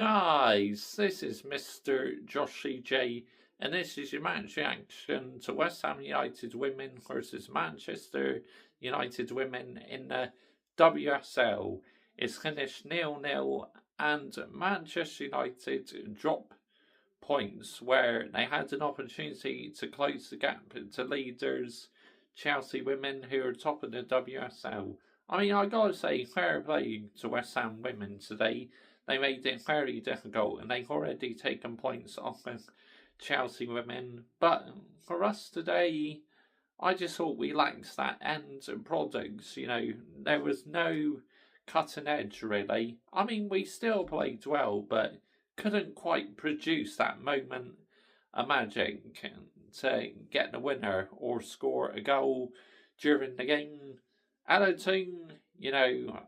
Guys, this is MrJoshiej, and this is your match reaction to West Ham United women versus Manchester United women in the WSL. It's finished 0-0, and Manchester United drop points where they had an opportunity to close the gap to leaders Chelsea women, who are top of the WSL. I mean, I gotta say, fair play to West Ham women today. They made it very difficult, and they've already taken points off of Chelsea women. But for us today, I just thought we lacked that end product. There was no cutting edge, really. I mean, we still played well, but couldn't quite produce that moment of magic to get the winner or score a goal during the game. Albertine,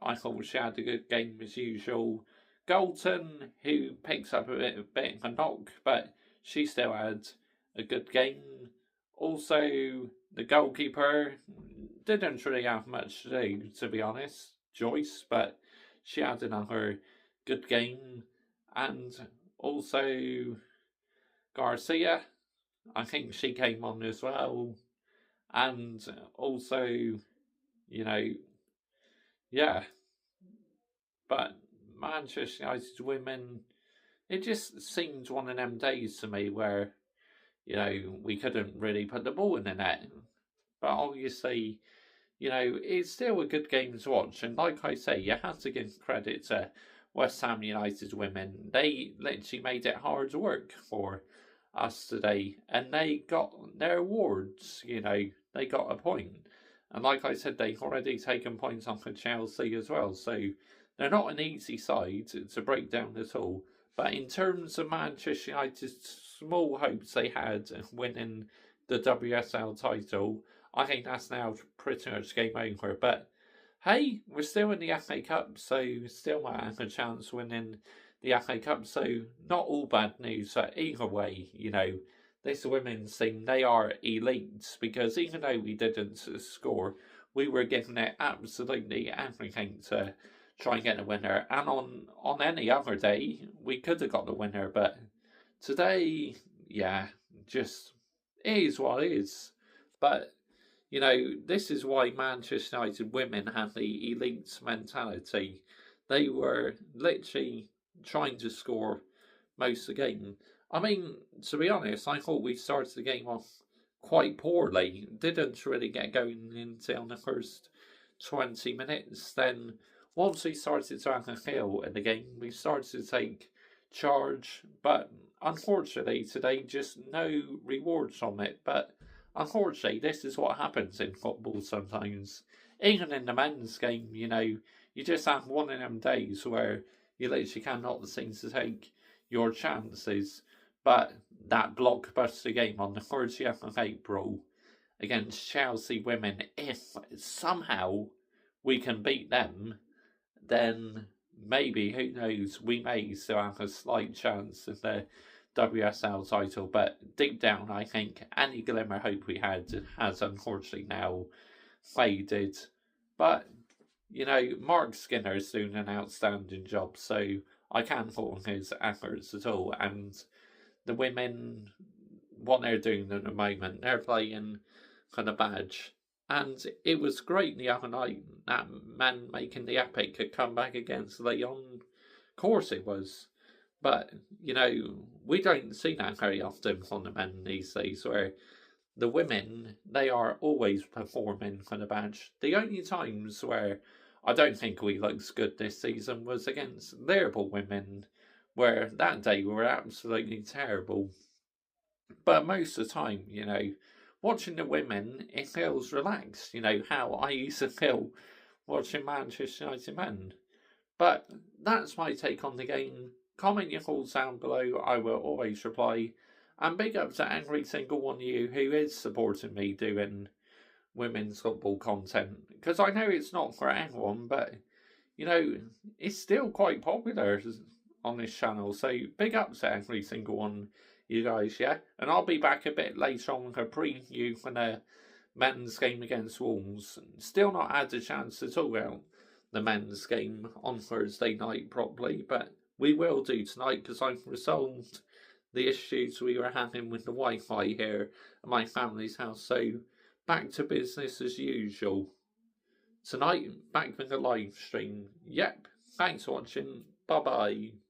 I thought she had a good game as usual. Galton, who picks up a bit of a knock, but she still had a good game. Also, the goalkeeper didn't really have much to do, to be honest, Joyce, but she had another good game. And also, Garcia, I think she came on as well. And also, yeah. But Manchester United women, it just seemed one of them days to me where, we couldn't really put the ball in the net. But obviously, it's still a good game to watch. And like I say, you have to give credit to West Ham United women. They literally made it hard work for us today. And they got their awards, they got a point. And like I said, they've already taken points off of Chelsea as well. So they're not an easy side to break down at all. But in terms of Manchester United's small hopes they had of winning the WSL title, I think that's now pretty much game over. But hey, we're still in the FA Cup, so still might have a chance of winning the FA Cup. So not all bad news. But either way, this women's team, they are elite, because even though we didn't score, we were giving it absolutely everything to try and get a winner. And on any other day, we could have got the winner, but today, just is what it is. But, this is why Manchester United women have the elite mentality. They were literally trying to score most of the game. I mean, to be honest, I thought we started the game off quite poorly. Didn't really get going until the first 20 minutes. Then, once we started to have a feel in the game, we started to take charge. But unfortunately, today, just no rewards from it. But unfortunately, this is what happens in football sometimes. Even in the men's game, you just have one of them days where you literally cannot seem to take your chances. But that blockbuster game on the 30th of April against Chelsea women, if somehow we can beat them, then maybe, who knows, we may still have a slight chance of the WSL title. But deep down, I think any glimmer hope we had has unfortunately now faded. But, Mark Skinner is doing an outstanding job, so I can't fault his efforts at all. And the women, what they're doing at the moment, they're playing for the badge. And it was great the other night, that man making the epic could come back against Leon. Of course it was. But, we don't see that very often from the men these days, where the women, they are always performing for the badge. The only times where I don't think we looked good this season was against Liverpool women, where that day we were absolutely terrible. But most of the time, watching the women, it feels relaxed. How I used to feel watching Manchester United men. But that's my take on the game. Comment your thoughts down below. I will always reply. And big up to every single one of you who is supporting me doing women's football content. Because I know it's not for everyone, but, it's still quite popular on this channel. So big up to every single one, you guys, yeah? And I'll be back a bit later on with a preview for the men's game against Wolves. Still not had a chance to talk about the men's game on Thursday night properly, but we will do tonight because I've resolved the issues we were having with the Wi-Fi here at my family's house. So back to business as usual. Tonight, back with the live stream. Yep, thanks for watching. Bye-bye.